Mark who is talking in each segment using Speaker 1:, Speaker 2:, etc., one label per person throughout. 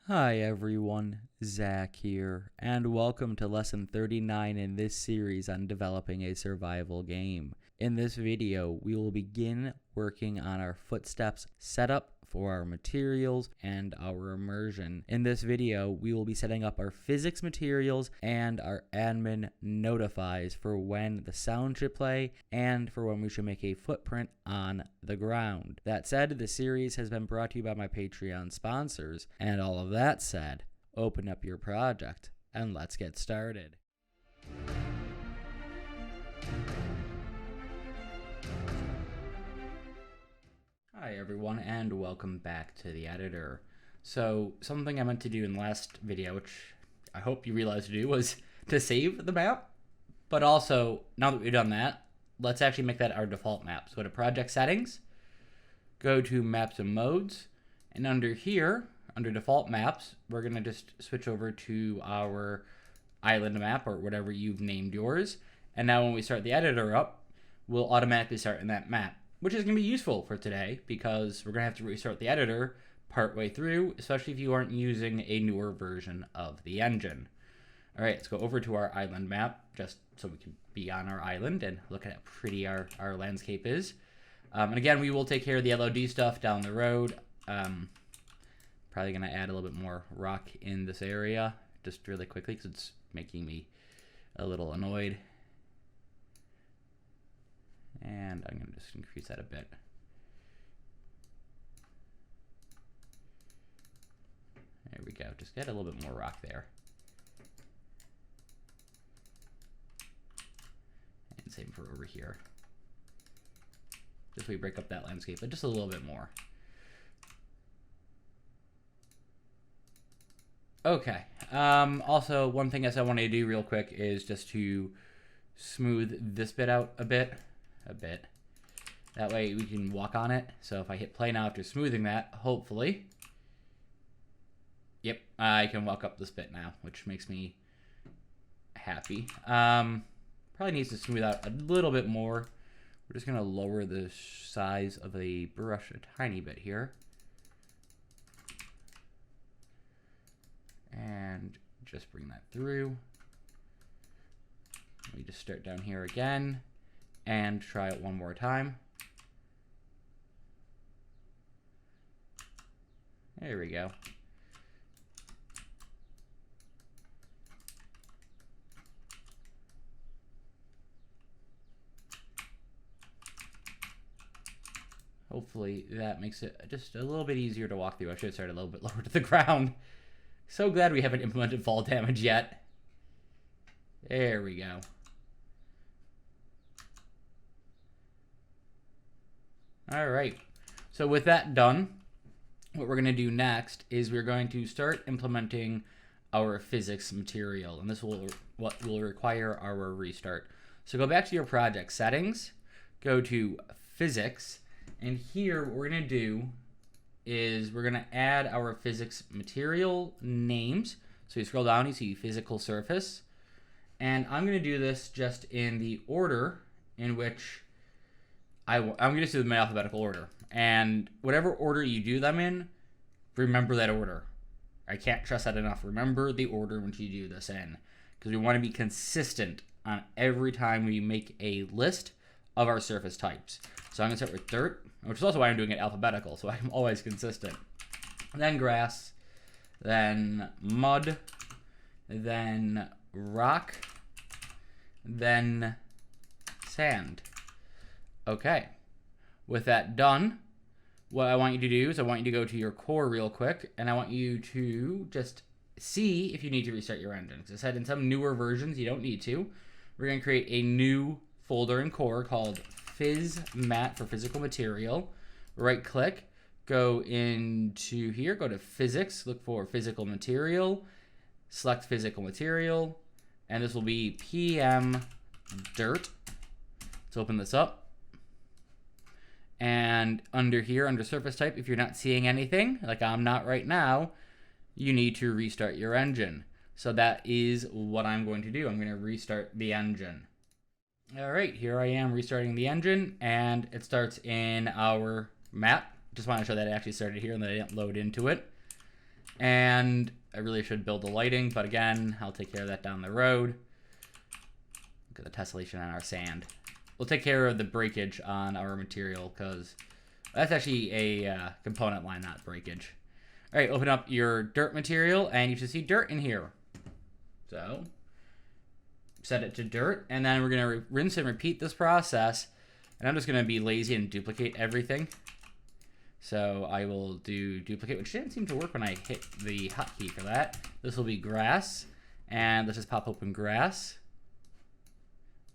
Speaker 1: Hi everyone, Zach here, and welcome to lesson 39 in this series on developing a survival game. In this video, we will begin working on our footsteps setup for our materials and our immersion. In this video, we will be setting up our physics materials and our admin notifies for when the sound should play and for when we should make a footprint on the ground. That said, the series has been brought to you by my Patreon sponsors, and all of that said, open up your project and let's get started. Hi everyone, and welcome back to the editor. So something I meant to do in the last video, which I hope you realized to do, was to save the map. But also, now that we've done that, let's actually make that our default map. So go to project settings, go to maps and modes, and under here, under default maps, we're gonna just switch over to our island map or whatever you've named yours. And now when we start the editor up, we'll automatically start in that map, which is going to be useful for today because we're going to have to restart the editor partway through, especially if you aren't using a newer version of the engine. All right, let's go over to our island map just so we can be on our island and look at how pretty our landscape is. And again, we will take care of the LOD stuff down the road. Probably going to add a little bit more rock in this area just really quickly because it's making me a little annoyed. And I'm going to just increase that a bit. There we go. Just get a little bit more rock there. And same for over here. Just so we break up that landscape, but just a little bit more. Okay. Also, one thing I want to do real quick is just to smooth this bit out a bit. That way we can walk on it. So if I hit play now after smoothing that, hopefully, yep, I can walk up this bit now, which makes me happy. Probably needs to smooth out a little bit more. We're just gonna lower the size of the brush a tiny bit here. And just bring that through. We just start down here again. And try it one more time. There we go. Hopefully that makes it just a little bit easier to walk through. I should have started a little bit lower to the ground. So glad we haven't implemented fall damage yet. There we go. All right, so with that done, what we're going to do next is we're going to start implementing our physics material, and this will require our restart. So go back to your project settings, go to physics, and here what we're going to do is we're going to add our physics material names. So you scroll down, you see physical surface, and I'm going to do this just in the order in which I'm going to do them in alphabetical order. And whatever order you do them in, remember that order. I can't stress that enough. Remember the order in which you do this in. Because we want to be consistent on every time we make a list of our surface types. So I'm going to start with dirt, which is also why I'm doing it alphabetical, so I'm always consistent. Then grass, then mud, then rock, then sand. Okay, with that done, what I want you to do is I want you to go to your core real quick, and I want you to just see if you need to restart your engine. Because I said in some newer versions, you don't need to. We're going to create a new folder in core called physmat for physical material. Right click, go into here, go to physics, look for physical material, select physical material, and this will be PM dirt. Let's open this up. And under here, under surface type, if you're not seeing anything, like I'm not right now, you need to restart your engine. So that is what I'm going to do. I'm going to restart the engine. All right, here I am restarting the engine, and it starts in our map. Just want to show that it actually started here and that I didn't load into it. And I really should build the lighting, but again, I'll take care of that down the road. Look at the tessellation on our sand. We'll take care of the breakage on our material because that's actually a component line, not breakage. All right, open up your dirt material, and you should see dirt in here. So set it to dirt, and then we're going to rinse and repeat this process. And I'm just going to be lazy and duplicate everything. So I will do duplicate, which didn't seem to work when I hit the hotkey for that. This will be grass, and let's just pop open grass.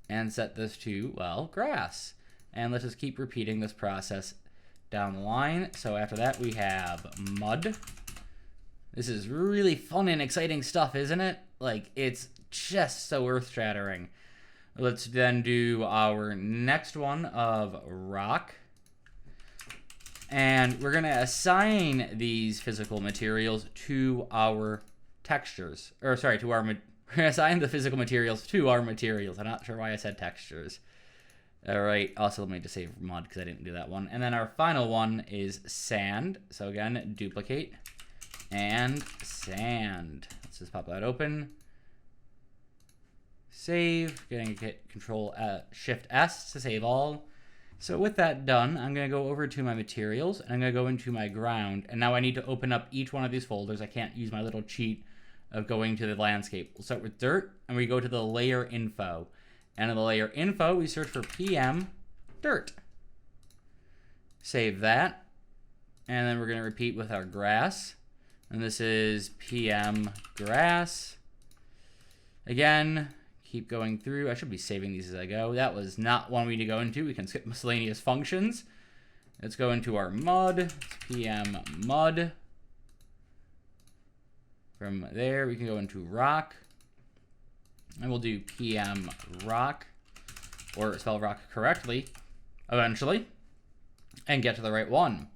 Speaker 1: And set this to, well, grass. And let's just keep repeating this process down the line. So after that, we have mud. This is really fun and exciting stuff, isn't it? Like, it's just so earth-shattering. Let's then do our next one of rock. And we're going to assign these physical materials to our textures. Or, sorry, to our... We're going to assign the physical materials to our materials. I'm not sure why I said textures. All right. Also, let me just save mud because I didn't do that one. And then our final one is sand. So again, duplicate and sand. Let's just pop that open. Save. Getting hit Control Shift S to save all. So with that done, I'm going to go over to my materials and I'm going to go into my ground. And now I need to open up each one of these folders. I can't use my little cheat of going to the landscape. We'll start with dirt and we go to the layer info. And in the layer info, we search for PM dirt. Save that. And then we're going to repeat with our grass. And this is PM grass. Again, keep going through. I should be saving these as I go. That was not one we need to go into. We can skip miscellaneous functions. Let's go into our mud. It's PM mud. From there, we can go into rock. And we'll do PM rock, or spell rock correctly, eventually, and get to the right one.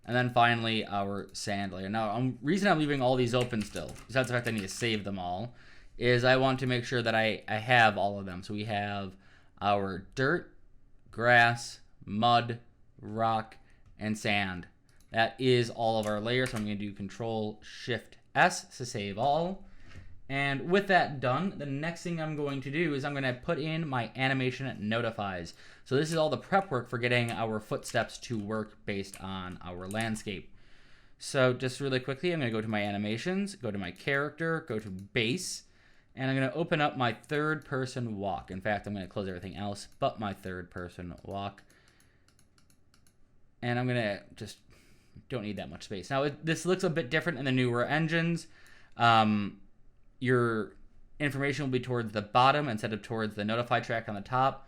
Speaker 1: And then finally, our sand layer. Now, the reason I'm leaving all these open still, besides the fact I need to save them all, is I want to make sure that I have all of them. So we have our dirt, grass, mud, rock, and sand. That is all of our layers. So I'm going to do Control Shift S to save all. And with that done, the next thing I'm going to do is I'm going to put in my animation notifies. So this is all the prep work for getting our footsteps to work based on our landscape. So just really quickly, I'm going to go to my animations, go to my character, go to base, and I'm going to open up my third person walk. In fact, I'm going to close everything else but my third person walk. And I'm going to just, don't need that much space. Now, this looks a bit different in the newer engines. Your information will be towards the bottom instead of towards the notify track on the top.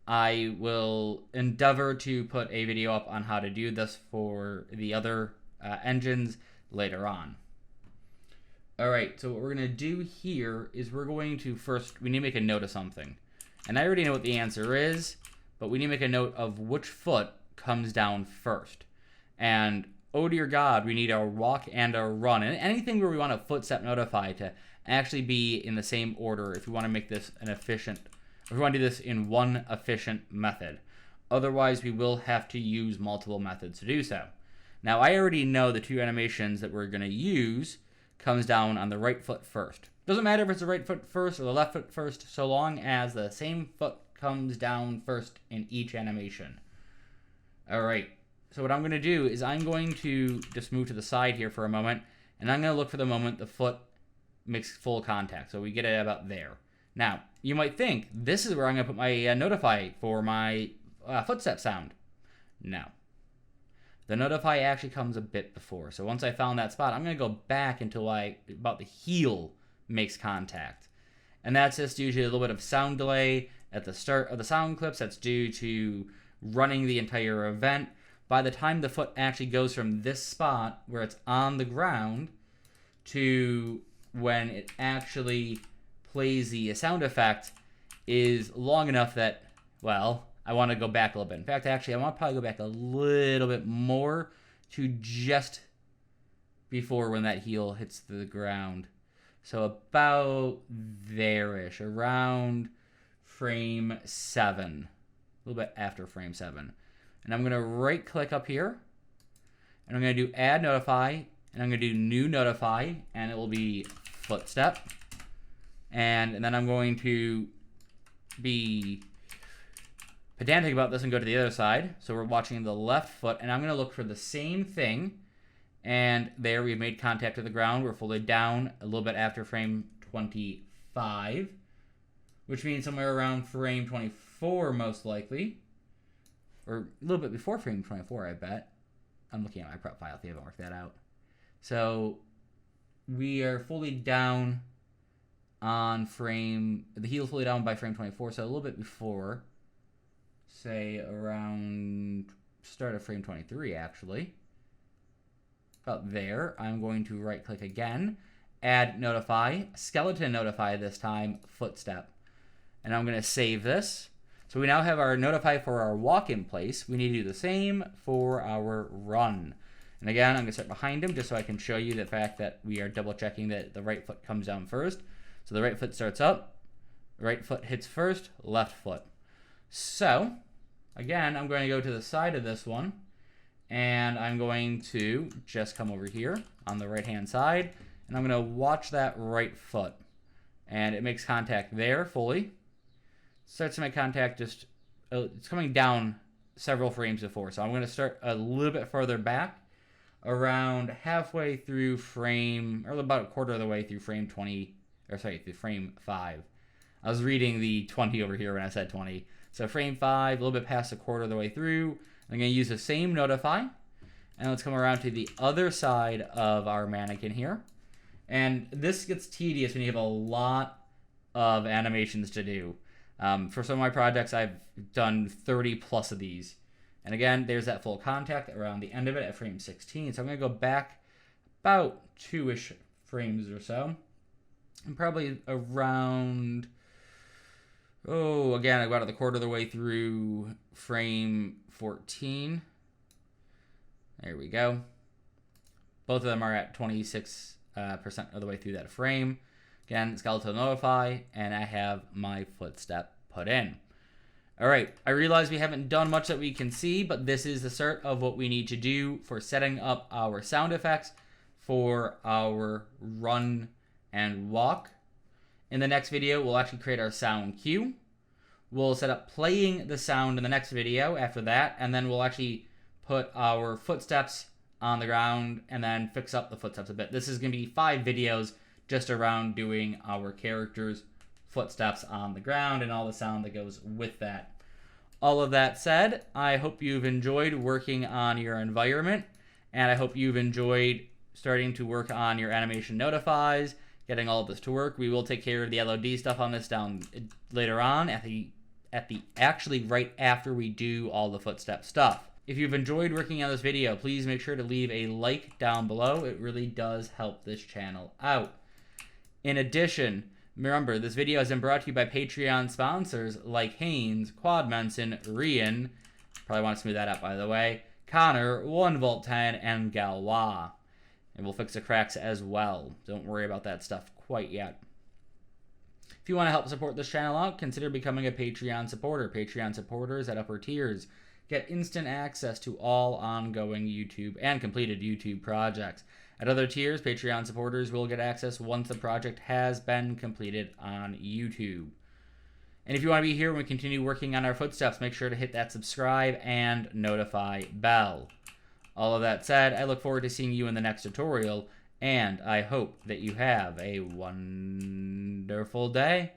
Speaker 1: I will endeavor to put a video up on how to do this for the other engines later on. All right, so what we're going to do here is we're going to first, we need to make a note of something. And I already know what the answer is, but we need to make a note of which foot comes down first. And oh dear God, we need our walk and our run. And anything where we want a footstep notify to actually be in the same order if we want to make this an efficient, if we want to do this in one efficient method. Otherwise, we will have to use multiple methods to do so. Now, I already know the two animations that we're going to use comes down on the right foot first. Doesn't matter if it's the right foot first or the left foot first, so long as the same foot comes down first in each animation. All right. So what I'm going to do is I'm going to just move to the side here for a moment, and I'm going to look for the moment the foot makes full contact. So we get it about there. Now, you might think, this is where I'm going to put my notify for my footstep sound. No. The notify actually comes a bit before. So once I found that spot, I'm going to go back until about the heel makes contact. And that's just usually a little bit of sound delay at the start of the sound clips. That's due to running the entire event. By the time the foot actually goes from this spot where it's on the ground to when it actually plays the sound effect is long enough that, well, I want to go back a little bit. In fact, actually, I want to probably go back a little bit more to just before when that heel hits the ground. So about there-ish, around frame 7, a little bit after frame 7. And I'm going to right-click up here, and I'm going to do Add Notify, and And I'm going to do new notify, and it will be footstep. And then I'm going to be pedantic about this and go to the other side. So we're watching the left foot, and I'm going to look for the same thing. And there we've made contact with the ground. We're fully down a little bit after frame 25, which means somewhere around frame 24 most likely. Or a little bit before frame 24, I bet. I'm looking at my prep file if you haven't worked that out. So we are fully down on frame, the heel fully down by frame 24, so a little bit before, say around start of frame 23 actually. About there, I'm going to right click again, add notify, skeleton notify this time, footstep. And I'm going to save this. So we now have our notify for our walk in place. We need to do the same for our run. And again, I'm going to start behind him just so I can show you the fact that we are double checking that the right foot comes down first. So the right foot starts up, right foot hits first, left foot. So again, I'm going to go to the side of this one, and I'm going to just come over here on the right hand side, and I'm going to watch that right foot. And it makes contact there fully. Starts to make contact just, it's coming down several frames before. So I'm going to start a little bit further back, around halfway through frame, or about a quarter of the way through frame 20, or sorry, through frame 5. I was reading the 20 over here when I said 20. So frame 5, a little bit past a quarter of the way through. I'm going to use the same notify. And let's come around to the other side of our mannequin here. And this gets tedious when you have a lot of animations to do. For some of my projects, I've done 30 plus of these. And again, there's that full contact around the end of it at frame 16. So I'm going to go back about 2-ish frames or so. And probably around, again, about a quarter of the way through frame 14. There we go. Both of them are at 26% of the way through that frame. Again, skeletal notify, and I have my footstep put in. All right, I realize we haven't done much that we can see, but this is the start of what we need to do for setting up our sound effects for our run and walk. In the next video, we'll actually create our sound cue. We'll set up playing the sound in the next video after that, and then we'll actually put our footsteps on the ground and then fix up the footsteps a bit. This is going to be 5 videos just around doing our characters' footsteps on the ground and all the sound that goes with that. All of that said, I hope you've enjoyed working on your environment, and I hope you've enjoyed starting to work on your animation notifies, getting all of this to work. We will take care of the LOD stuff on this down later on actually right after we do all the footstep stuff. If you've enjoyed working on this video, please make sure to leave a like down below. It really does help this channel out. In addition, remember, this video has been brought to you by Patreon sponsors like Haynes, Quadmenson, Rian, probably want to smooth that out by the way, Connor, 1Volt10, and Galois. And we'll fix the cracks as well. Don't worry about that stuff quite yet. If you want to help support this channel out, consider becoming a Patreon supporter. Patreon supporters at upper tiers get instant access to all ongoing YouTube and completed YouTube projects. At other tiers, Patreon supporters will get access once the project has been completed on YouTube. And if you want to be here when we continue working on our footsteps, make sure to hit that subscribe and notify bell. All of that said, I look forward to seeing you in the next tutorial, and I hope that you have a wonderful day.